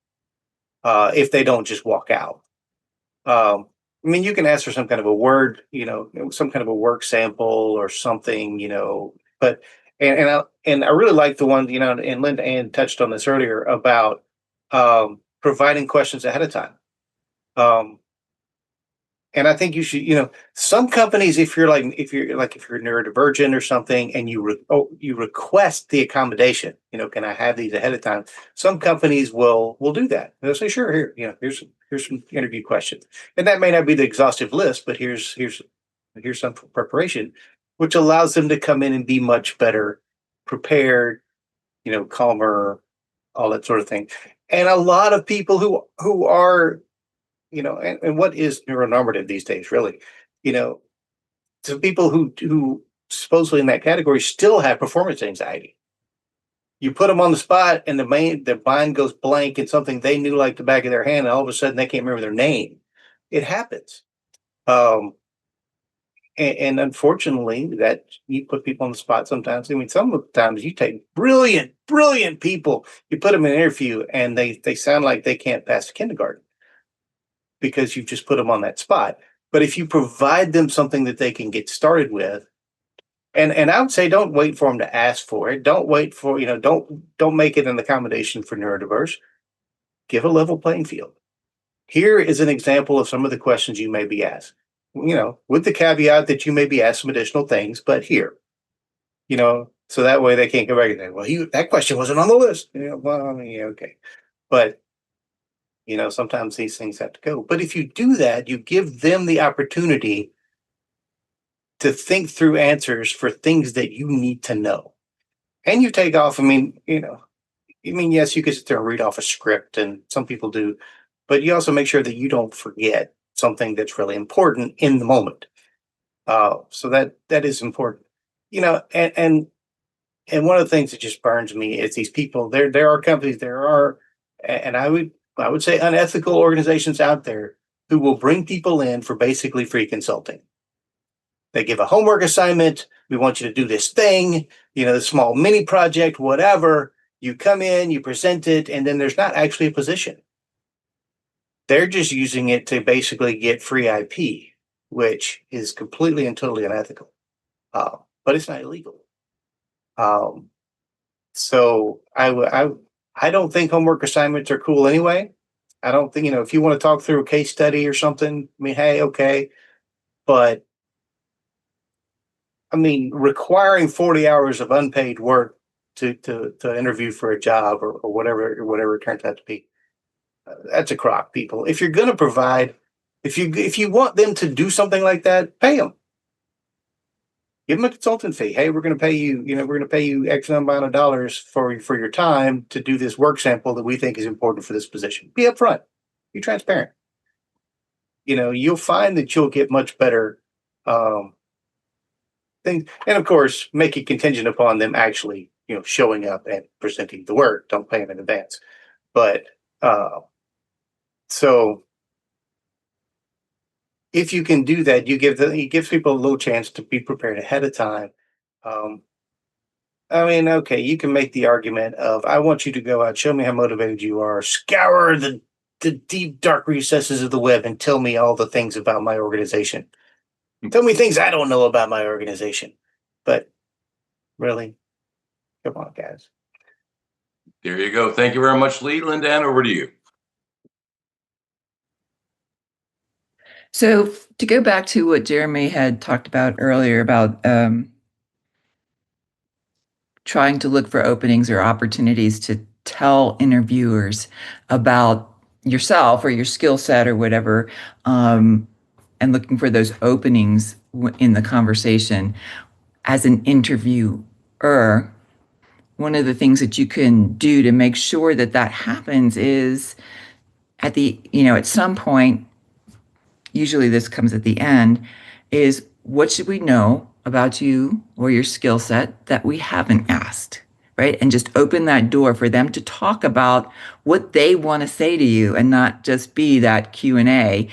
if they don't just walk out. I mean, you can ask for some kind of a word, some kind of a work sample or something, but and I really like the one, and LindaAnn touched on this earlier about providing questions ahead of time. And I think you should, some companies, if you're neurodivergent or something, and you request the accommodation, can I have these ahead of time? Some companies will do that. They'll say, sure, here, here's some interview questions, and that may not be the exhaustive list, but here's some preparation, which allows them to come in and be much better prepared, calmer, all that sort of thing. And a lot of people who are and what is neuronormative these days, really? Some people who supposedly in that category still have performance anxiety. You put them on the spot, and the mind goes blank, and something they knew like the back of their hand, and all of a sudden they can't remember their name. It happens, and unfortunately, that you put people on the spot sometimes. I mean, sometimes you take brilliant people, you put them in an interview, and they sound like they can't pass kindergarten, because you've just put them on that spot. But if you provide them something that they can get started with, and I would say don't wait for them to ask for it. Don't wait for, don't make it an accommodation for neurodiverse. Give a level playing field. Here is an example of some of the questions you may be asked, with the caveat that you may be asked some additional things, but here, so that way they can't go back and say, well, that question wasn't on the list. Well, yeah, okay. But sometimes these things have to go. But if you do that, you give them the opportunity to think through answers for things that you need to know. And you take off, yes, you could sit there and read off a script, and some people do, but you also make sure that you don't forget something that's really important in the moment. So that is important. And one of the things that just burns me is these people, there are companies, and I would say unethical organizations out there who will bring people in for basically free consulting. They give a homework assignment. We want you to do this thing, the small mini project, whatever. You come in, you present it, and then there's not actually a position. They're just using it to basically get free IP, which is completely and totally unethical. But it's not illegal. So I don't think homework assignments are cool anyway. I don't think, if you want to talk through a case study or something, I mean, hey, okay. But I mean, requiring 40 hours of unpaid work to interview for a job or whatever it turns out to be, that's a crock, people. If you're going to provide, if you want them to do something like that, pay them. Give them a consultant fee. Hey, we're going to pay you X amount of dollars for your time to do this work sample that we think is important for this position. Be upfront. Be transparent. You'll find that you'll get much better things. And of course, make it contingent upon them actually, showing up and presenting the work. Don't pay them in advance. But so if you can do that, it gives people a little chance to be prepared ahead of time. I mean, okay, you can make the argument of, I want you to go out, show me how motivated you are, scour the deep, dark recesses of the web and tell me all the things about my organization. Tell me things I don't know about my organization. But really, come on, guys. There you go. Thank you very much, Lee. LindaAnn, over to you. So to go back to what Jeremy had talked about earlier about trying to look for openings or opportunities to tell interviewers about yourself or your skill set or whatever, and looking for those openings in the conversation as an interviewer. One of the things that you can do to make sure that that happens is at some point, usually this comes at the end, is what should we know about you or your skill set that we haven't asked, right? And just open that door for them to talk about what they want to say to you and not just be that Q&A,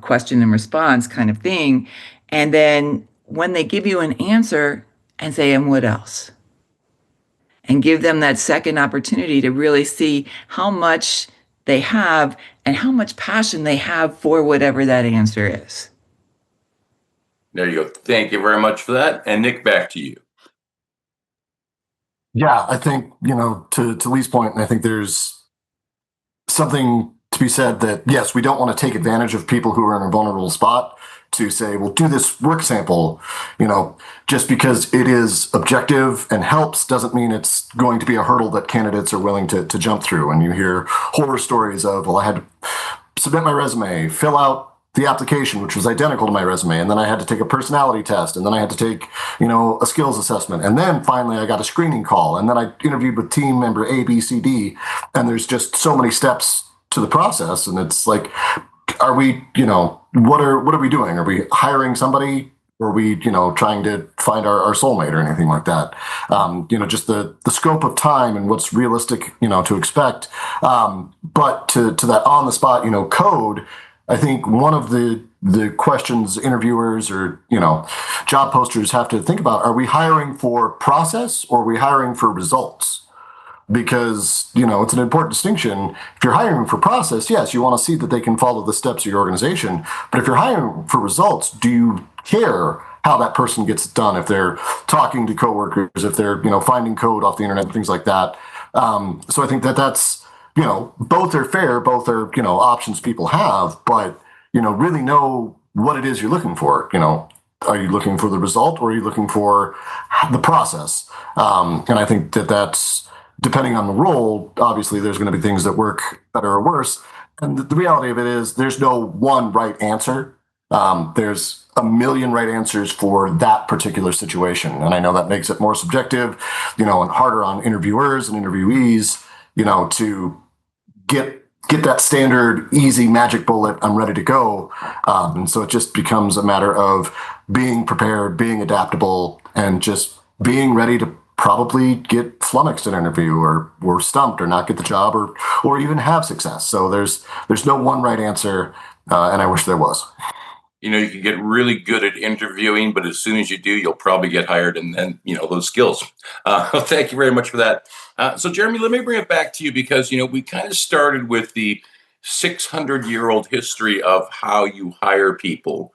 question and response kind of thing. And then when they give you an answer and say, and what else? And give them that second opportunity to really see how much they have and how much passion they have for whatever that answer is. There you go. Thank you very much for that. And Nick, back to you. Yeah, I think, to Lee's point, and I think there's something to be said that, yes, we don't want to take advantage of people who are in a vulnerable spot to say, well, do this work sample, just because it is objective and helps doesn't mean it's going to be a hurdle that candidates are willing to jump through. And you hear horror stories of, well, I had to submit my resume, fill out the application, which was identical to my resume. And then I had to take a personality test. And then I had to take, a skills assessment. And then finally I got a screening call. And then I interviewed with team member A, B, C, D. And there's just so many steps to the process. And it's like, are we, what are we doing? Are we hiring somebody? Or are we, trying to find our soulmate or anything like that? Just the scope of time and what's realistic, to expect. But to that on the spot, code, I think one of the questions interviewers or, job posters have to think about, are we hiring for process or are we hiring for results? Because, it's an important distinction. If you're hiring for process, yes, you want to see that they can follow the steps of your organization. But if you're hiring for results, do you care how that person gets it done? If they're talking to coworkers, if they're, finding code off the internet, things like that. So I think that's, both are fair, both are, options people have, but, really know what it is you're looking for. Are you looking for the result or are you looking for the process? And I think that's, depending on the role, obviously there's going to be things that work better or worse. And the reality of it is there's no one right answer. There's a million right answers for that particular situation. And I know that makes it more subjective, and harder on interviewers and interviewees, to get that standard, easy magic bullet, I'm ready to go. And so it just becomes a matter of being prepared, being adaptable, and just being ready to probably get flummoxed in an interview or stumped or not get the job or even have success. So there's no one right answer, and I wish there was. You can get really good at interviewing, but as soon as you do, you'll probably get hired, and then those skills. Thank you very much for that. So Jeremy, let me bring it back to you because we kind of started with the 600-year-old history of how you hire people.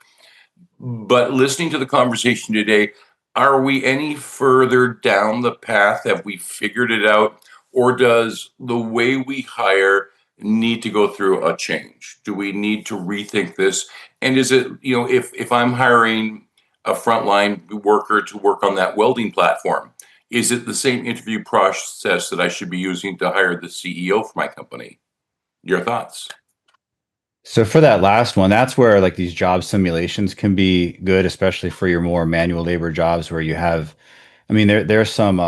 But listening to the conversation today, are we any further down the path? Have we figured it out? Or does the way we hire need to go through a change? Do we need to rethink this? And is it, if I'm hiring a frontline worker to work on that welding platform, is it the same interview process that I should be using to hire the CEO for my company? Your thoughts? So for that last one, that's where like these job simulations can be good, especially for your more manual labor jobs where you have, I mean, there's some,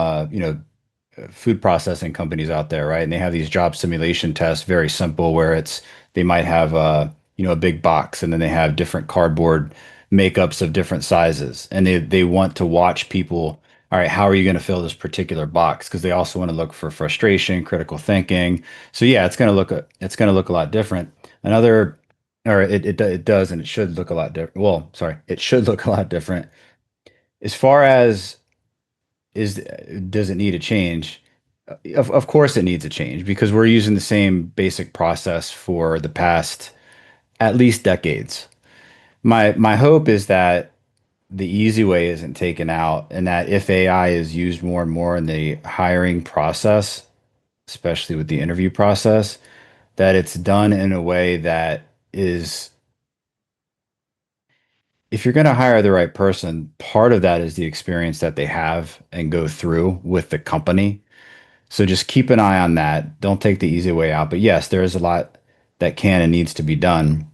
food processing companies out there, right? And they have these job simulation tests, very simple, where they might have a big box and then they have different cardboard makeups of different sizes. And they want to watch people, all right, how are you going to fill this particular box? Because they also want to look for frustration, critical thinking. So yeah, it's going to look a lot different. Another, or it does, and it should look a lot different. Well, sorry, it should look a lot different. As far as does it need a change? Of course it needs a change because we're using the same basic process for the past at least decades. My hope is that the easy way isn't taken out and that if AI is used more and more in the hiring process, especially with the interview process, that it's done in a way that is, if you're going to hire the right person, part of that is the experience that they have and go through with the company. So just keep an eye on that. Don't take the easy way out. But yes, there is a lot that can and needs to be done.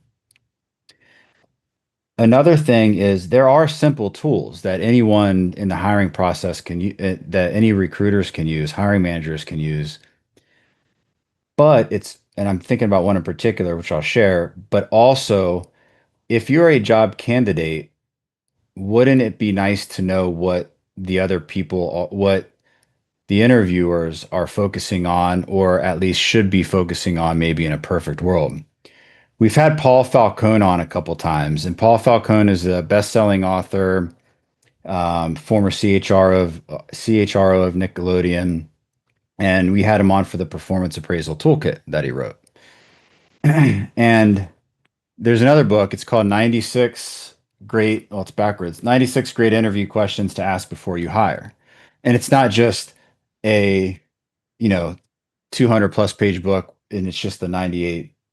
Another thing is there are simple tools that anyone in the hiring process can use, that any recruiters can use, hiring managers can use. But and I'm thinking about one in particular, which I'll share, but also if you're a job candidate, wouldn't it be nice to know what the other people, what the interviewers are focusing on, or at least should be focusing on, maybe in a perfect world? We've had Paul Falcone on a couple times, and Paul Falcone is a best-selling author, former CHRO of Nickelodeon, and we had him on for the performance appraisal toolkit that he wrote. And there's another book. It's called 96 Great, well, it's backwards, 96 Great Interview Questions to Ask Before You Hire. And it's not just a, you know, 200 plus page book, and it's just the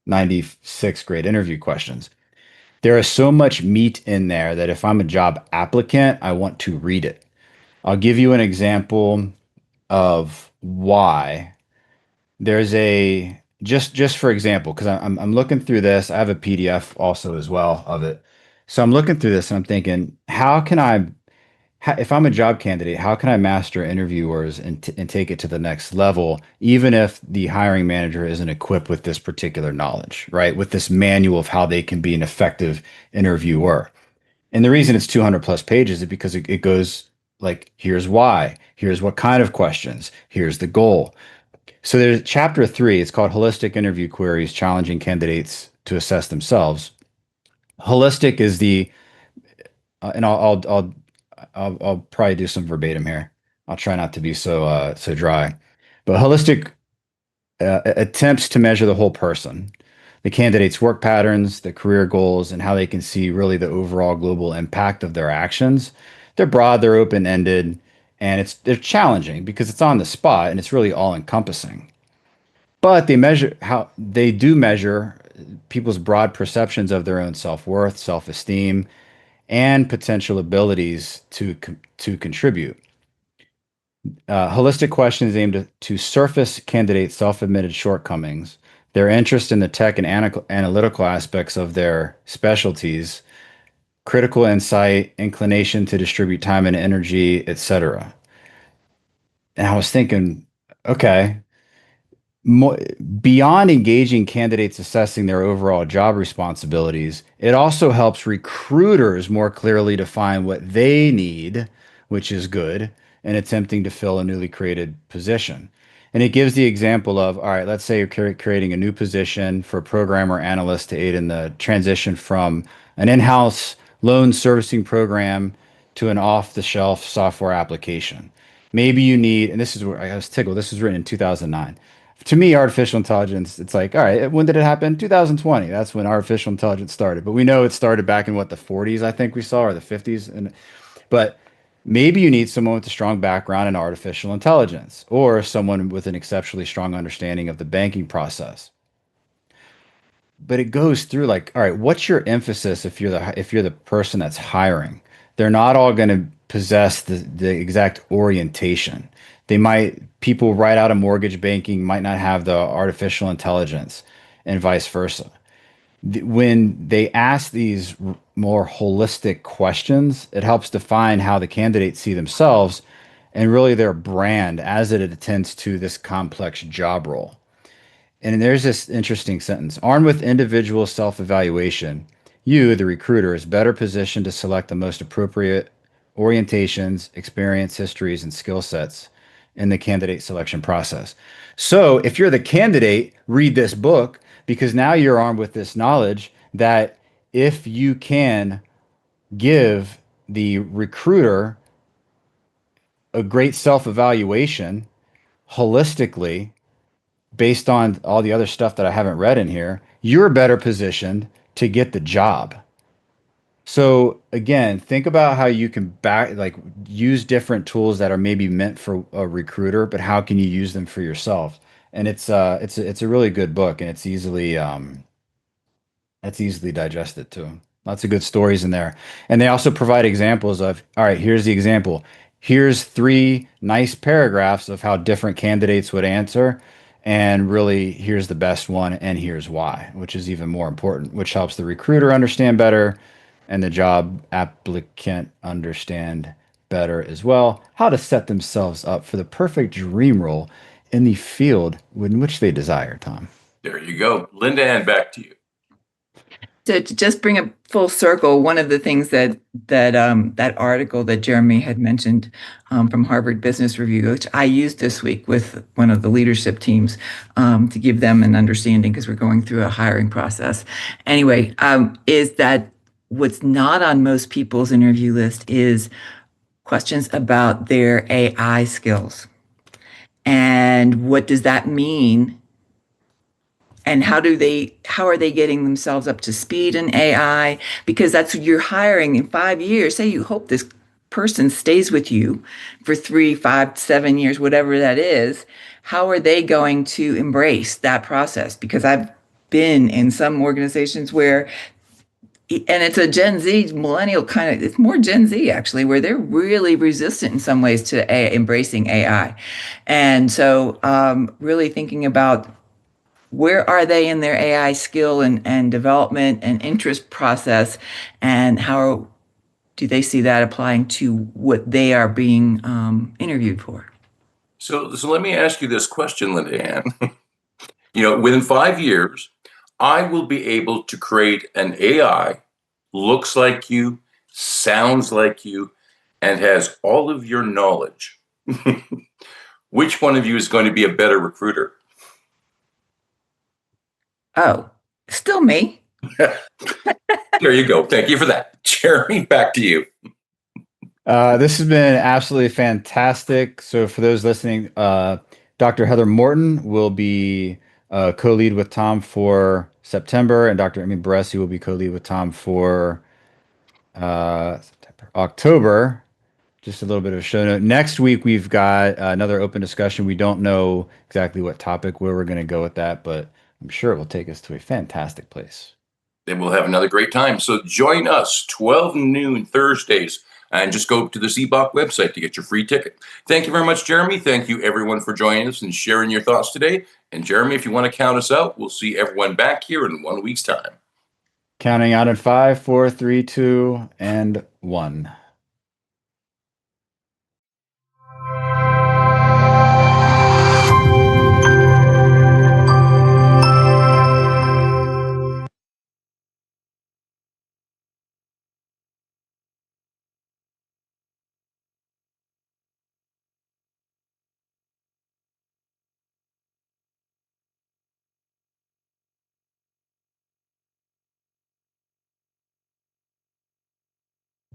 96 great interview questions. There is so much meat in there that if I'm a job applicant, I want to read it. I'll give you an example of why. There's a just for example, because I'm looking through this. I have a PDF also as well of it. So I'm looking through this and I'm thinking, if I'm a job candidate, how can I master interviewers and take it to the next level, even if the hiring manager isn't equipped with this particular knowledge, right? With this manual of how they can be an effective interviewer. And the reason it's 200 plus pages is because it goes like, here's why, here's what kind of questions, here's the goal. So there's chapter 3. It's called Holistic Interview Queries, Challenging Candidates to Assess Themselves. Holistic is and I'll probably do some verbatim here. I'll try not to be so dry, but holistic attempts to measure the whole person, the candidate's work patterns, the career goals, and how they can see really the overall global impact of their actions. They're broad, they're open-ended, and they're challenging because it's on the spot and it's really all-encompassing. But they do measure people's broad perceptions of their own self-worth, self-esteem, and potential abilities to contribute. Holistic questions aim to surface candidates' self-admitted shortcomings, their interest in the tech and analytical aspects of their specialties, critical insight, inclination to distribute time and energy, etc. And I was thinking, okay, beyond engaging candidates assessing their overall job responsibilities, it also helps recruiters more clearly define what they need, which is good, in attempting to fill a newly created position. And it gives the example of, all right, let's say you're creating a new position for a programmer analyst to aid in the transition from an in-house loan servicing program to an off-the-shelf software application. Maybe you need, and this is where I was tickled, this was written in 2009. To me, artificial intelligence, it's like, all right, when did it happen? 2020. That's when artificial intelligence started. But we know it started back in what, the 40s, I think we saw, or the 50s. But maybe you need someone with a strong background in artificial intelligence, or someone with an exceptionally strong understanding of the banking process. But it goes through like, all right, what's your emphasis if you're the person that's hiring? They're not all going to possess the exact orientation. People right out of mortgage banking might not have the artificial intelligence, and vice versa. When they ask these more holistic questions, it helps define how the candidates see themselves and really their brand as it attends to this complex job role. And there's this interesting sentence: armed with individual self-evaluation, you, the recruiter, is better positioned to select the most appropriate orientations, experience, histories, and skill sets in the candidate selection process. So if you're the candidate, read this book, because now you're armed with this knowledge that if you can give the recruiter a great self-evaluation holistically, based on all the other stuff that I haven't read in here, you're better positioned to get the job. So again, think about how you can use different tools that are maybe meant for a recruiter, but how can you use them for yourself? And it's a really good book, and it's easily digested too. Lots of good stories in there. And they also provide examples of, all right, here's the example. here's 3 nice paragraphs of how different candidates would answer. And really, here's the best one, and here's why, which is even more important, which helps the recruiter understand better and the job applicant understand better as well, how to set themselves up for the perfect dream role in the field in which they desire, Tom. There you go. LindaAnn, back to you. To just bring it full circle, one of the things that article that Jeremy had mentioned from Harvard Business Review, which I used this week with one of the leadership teams to give them an understanding because we're going through a hiring process. Anyway, is that what's not on most people's interview list is questions about their AI skills. And what does that mean? And how are they getting themselves up to speed in AI? Because that's what you're hiring in 5 years. Say you hope this person stays with you for 3, 5, 7 years, whatever that is. How are they going to embrace that process? Because I've been in some organizations where, and it's a Gen Z millennial kind of, it's more Gen Z actually, where they're really resistant in some ways to embracing AI. And so really thinking about where are they in their AI skill and development and interest process, and how do they see that applying to what they are being interviewed for? So let me ask you this question, LindaAnn. Within 5 years, I will be able to create an AI, looks like you, sounds like you, and has all of your knowledge. Which one of you is going to be a better recruiter? Oh, still me. There you go. Thank you for that. Jeremy, back to you. This has been absolutely fantastic. So for those listening, Dr. Heather Morton will be co-lead with Tom for September, and Dr. Amy Baresi will be co-lead with Tom for October. Just a little bit of a show note. Next week, we've got another open discussion. We don't know exactly what topic, where we're going to go with that, but I'm sure it will take us to a fantastic place. Then we'll have another great time. So join us 12 noon Thursdays, and just go to the CBOC website to get your free ticket. Thank you very much, Jeremy. Thank you, everyone, for joining us and sharing your thoughts today. And Jeremy, if you want to count us out, we'll see everyone back here in 1 week's time. Counting out in 5, 4, 3, 2, and 1.